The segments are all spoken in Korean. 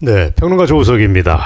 네, 평론가 조우석입니다.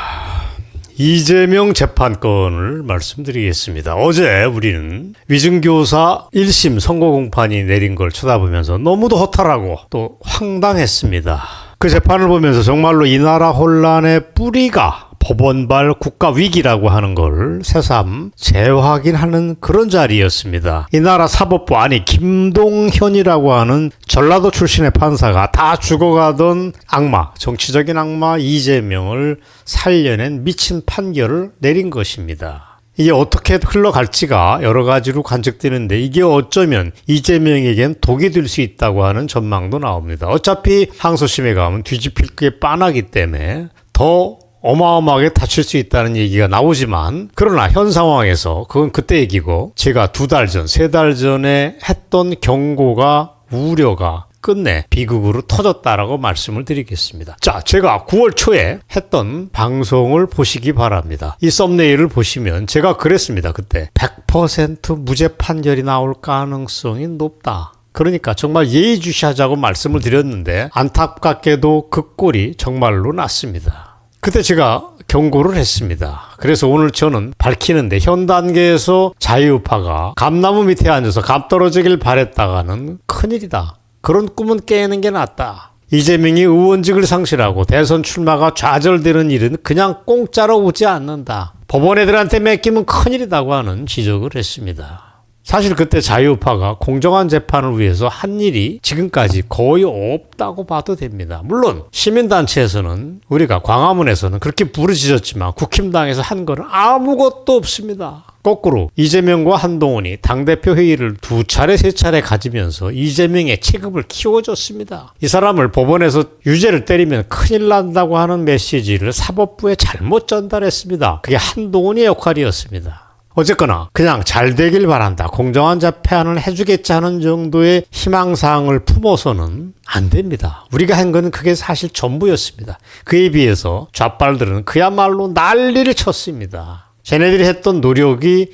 이재명 재판건을 말씀드리겠습니다. 어제 우리는 위증교사 1심 선고공판이 내린 걸 쳐다보면서 너무도 허탈하고 또 황당했습니다. 그 재판을 보면서 정말로 이 나라 혼란의 뿌리가 법원발 국가위기라고 하는 걸 새삼 재확인하는 그런 자리였습니다. 이 나라 사법부, 아니 김동현이라고 하는 전라도 출신의 판사가 다 죽어가던 악마, 정치적인 악마 이재명을 살려낸 미친 판결을 내린 것입니다. 이게 어떻게 흘러갈지가 여러 가지로 관측되는데 이게 어쩌면 이재명에겐 독이 될 수 있다고 하는 전망도 나옵니다. 어차피 항소심에 가면 뒤집힐 게 뻔하기 때문에 더 어마어마하게 다칠 수 있다는 얘기가 나오지만, 그러나 현 상황에서 그건 그때 얘기고, 제가 2달 전, 3달 전에 했던 경고가, 우려가 끝내 비극으로 터졌다라고 말씀을 드리겠습니다. 자, 제가 9월 초에 했던 방송을 보시기 바랍니다. 이 썸네일을 보시면 제가 그랬습니다. 그때 100% 무죄 판결이 나올 가능성이 높다. 그러니까 정말 예의주시하자고 말씀을 드렸는데 안타깝게도 그 꼴이 정말로 났습니다. 그때 제가 경고를 했습니다. 그래서 오늘 저는 밝히는데, 현 단계에서 자유파가 감나무 밑에 앉아서 감 떨어지길 바랬다가는 큰일이다. 그런 꿈은 깨는 게 낫다. 이재명이 의원직을 상실하고 대선 출마가 좌절되는 일은 그냥 공짜로 오지 않는다. 법원 애들한테 맡기면 큰일이라고 하는 지적을 했습니다. 사실 그때 자유파가 공정한 재판을 위해서 한 일이 지금까지 거의 없다고 봐도 됩니다. 물론 시민단체에서는, 우리가 광화문에서는 그렇게 부르짖었지만 국힘당에서 한 거는 아무것도 없습니다. 거꾸로 이재명과 한동훈이 당대표 회의를 2차례 3차례 가지면서 이재명의 체급을 키워줬습니다. 이 사람을 법원에서 유죄를 때리면 큰일 난다고 하는 메시지를 사법부에 잘못 전달했습니다. 그게 한동훈의 역할이었습니다. 어쨌거나 그냥 잘 되길 바란다, 공정한 재판을 해주겠지 하는 정도의 희망사항을 품어서는 안 됩니다. 우리가 한 건 그게 사실 전부였습니다. 그에 비해서 좌빨들은 그야말로 난리를 쳤습니다. 쟤네들이 했던 노력에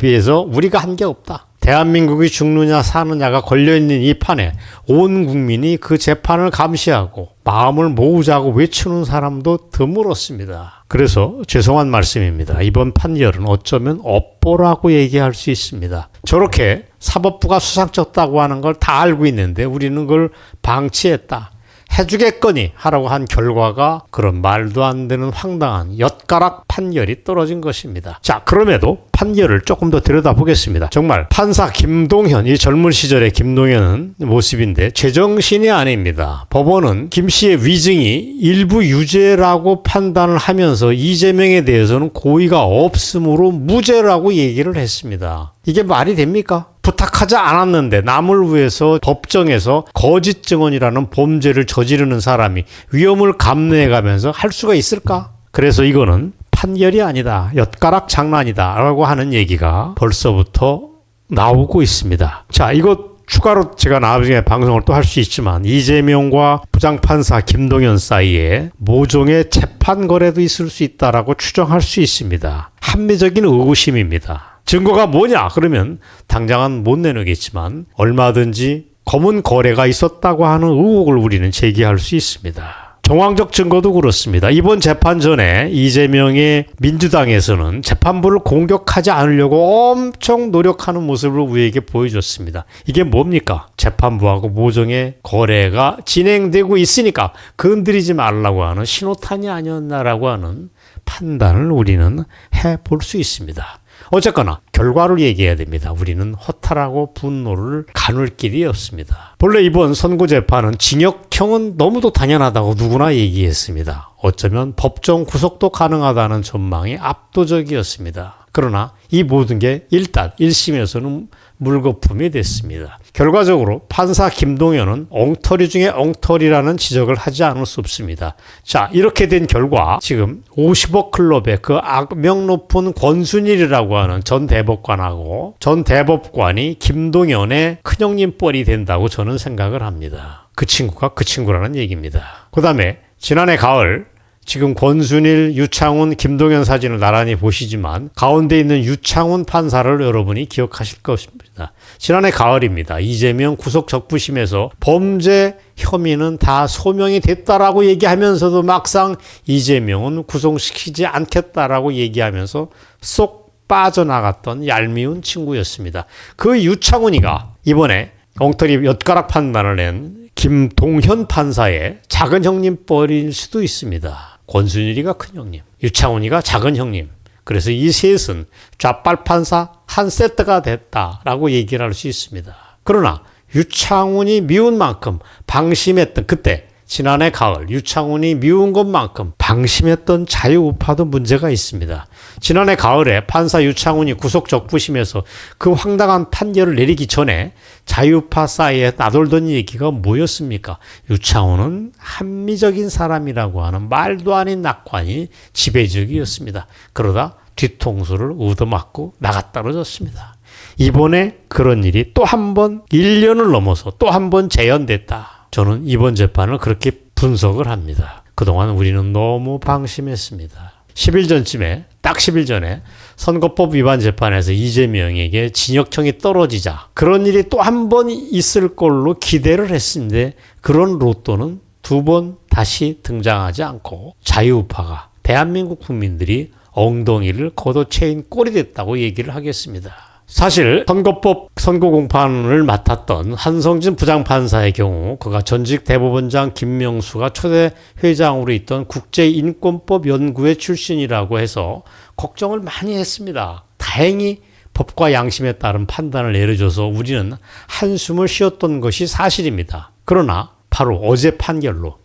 비해서 우리가 한 게 없다. 대한민국이 죽느냐 사느냐가 걸려있는 이 판에 온 국민이 그 재판을 감시하고 마음을 모으자고 외치는 사람도 드물었습니다. 그래서 죄송한 말씀입니다. 이번 판결은 어쩌면 업보라고 얘기할 수 있습니다. 저렇게 사법부가 수상쩍다고 하는 걸 다 알고 있는데 우리는 그걸 방치했다, 해주겠거니 하라고 한 결과가 그런 말도 안 되는 황당한 엿가락 판결이 떨어진 것입니다. 자, 그럼에도 판결을 조금 더 들여다보겠습니다. 정말 판사 김동현, 이 젊은 시절의 김동현은 모습인데 제정신이 아닙니다. 법원은 김 씨의 위증이 일부 유죄라고 판단을 하면서 이재명에 대해서는 고의가 없으므로 무죄라고 얘기를 했습니다. 이게 말이 됩니까? 부탁하지 않았는데 남을 위해서 법정에서 거짓 증언이라는 범죄를 저지르는 사람이 위험을 감내해가면서 할 수가 있을까? 그래서 이거는 판결이 아니다, 엿가락 장난이다 라고 하는 얘기가 벌써부터 나오고 있습니다. 자, 이거 추가로 제가 나중에 방송을 또 할 수 있지만, 이재명과 부장판사 김동현 사이에 모종의 재판 거래도 있을 수 있다라고 추정할 수 있습니다. 합리적인 의구심입니다. 증거가 뭐냐? 그러면 당장은 못 내놓겠지만 얼마든지 검은 거래가 있었다고 하는 의혹을 우리는 제기할 수 있습니다. 정황적 증거도 그렇습니다. 이번 재판 전에 이재명의 민주당에서는 재판부를 공격하지 않으려고 엄청 노력하는 모습을 우리에게 보여줬습니다. 이게 뭡니까? 재판부하고 모종의 거래가 진행되고 있으니까 건드리지 말라고 하는 신호탄이 아니었나라고 하는 판단을 우리는 해볼 수 있습니다. 어쨌거나 결과를 얘기해야 됩니다. 우리는 허탈하고 분노를 가눌 길이 없습니다. 본래 이번 선고재판은 징역형은 너무도 당연하다고 누구나 얘기했습니다. 어쩌면 법정 구속도 가능하다는 전망이 압도적이었습니다. 그러나 이 모든 게 일단 1심에서는 물거품이 됐습니다. 결과적으로 판사 김동현은 엉터리 중에 엉터리라는 지적을 하지 않을 수 없습니다. 자, 이렇게 된 결과 지금 50억 클럽의 그 악명 높은 권순일이라고 하는 전 대법관하고 전 대법관이 김동현의 큰형님 뻘이 된다고 저는 생각을 합니다. 그 친구가 그 친구라는 얘기입니다. 그 다음에 지난해 가을 지금 권순일, 유창훈, 김동연 사진을 나란히 보시지만 가운데 있는 유창훈 판사를 여러분이 기억하실 것입니다. 지난해 가을입니다. 이재명 구속 적부심에서 범죄 혐의는 다 소명이 됐다라고 얘기하면서도 막상 이재명은 구속시키지 않겠다라고 얘기하면서 쏙 빠져나갔던 얄미운 친구였습니다. 그 유창훈이가 이번에 엉터리 엿가락 판단을 낸 김동현 판사의 작은 형님 뻘일 수도 있습니다. 권순일이가 큰 형님, 유창훈이가 작은 형님. 그래서 이 셋은 좌빨 판사 한 세트가 됐다라고 얘기를 할 수 있습니다. 그러나 유창훈이 미운 만큼 방심했던 그때 지난해 가을 유창훈이 미운 것만큼 방심했던 자유우파도 문제가 있습니다. 지난해 가을에 판사 유창훈이 구속 적부심에서 그 황당한 판결을 내리기 전에 자유우파 사이에 나돌던 얘기가 뭐였습니까? 유창훈은 합리적인 사람이라고 하는 말도 아닌 낙관이 지배적이었습니다. 그러다 뒤통수를 얻어맞고 나가 떨어졌습니다. 이번에 그런 일이 또 한 번 1년을 넘어서 또 한 번 재현됐다. 저는 이번 재판을 그렇게 분석을 합니다. 그동안 우리는 너무 방심했습니다. 10일 전쯤에 딱 10일 전에 선거법 위반 재판에서 이재명에게 징역형이 떨어지자 그런 일이 또 한 번 있을 걸로 기대를 했는데 그런 로또는 두 번 다시 등장하지 않고 자유우파가 대한민국 국민들이 엉덩이를 걷어채인 꼴이 됐다고 얘기를 하겠습니다. 사실 선거법 선고 공판을 맡았던 한성진 부장판사의 경우 그가 전직 대법원장 김명수가 초대 회장으로 있던 국제인권법 연구회 출신이라고 해서 걱정을 많이 했습니다. 다행히 법과 양심에 따른 판단을 내려줘서 우리는 한숨을 쉬었던 것이 사실입니다. 그러나 바로 어제 판결로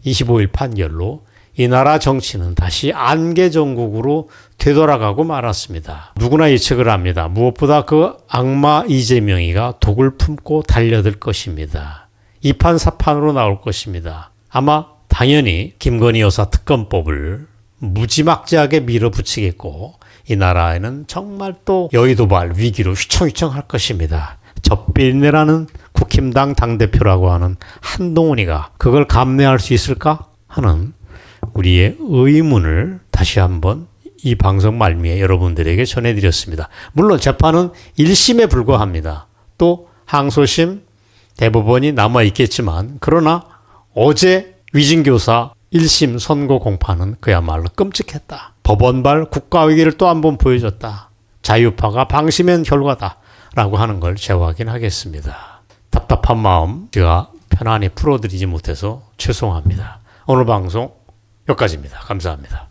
25일 판결로 이 나라 정치는 다시 안개정국으로 되돌아가고 말았습니다. 누구나 예측을 합니다. 무엇보다 그 악마 이재명이가 독을 품고 달려들 것입니다. 2판 4판으로 나올 것입니다. 아마 당연히 김건희 여사 특검법을 무지막지하게 밀어붙이겠고 이 나라에는 정말 또 여의도발 위기로 휘청휘청 할 것입니다. 젖비린내라는 국힘당 당대표라고 하는 한동훈이가 그걸 감내할 수 있을까 하는 우리의 의문을 다시 한번 이 방송 말미에 여러분들에게 전해드렸습니다. 물론 재판은 1심에 불과합니다. 또 항소심, 대법원이 남아있겠지만 그러나 어제 위진교사 1심 선고 공판은 그야말로 끔찍했다. 법원발 국가위기를 또 한 번 보여줬다. 자유파가 방심한 결과다. 라고 하는 걸 재확인하겠습니다. 답답한 마음 제가 편안히 풀어드리지 못해서 죄송합니다. 오늘 방송 여기까지입니다. 감사합니다.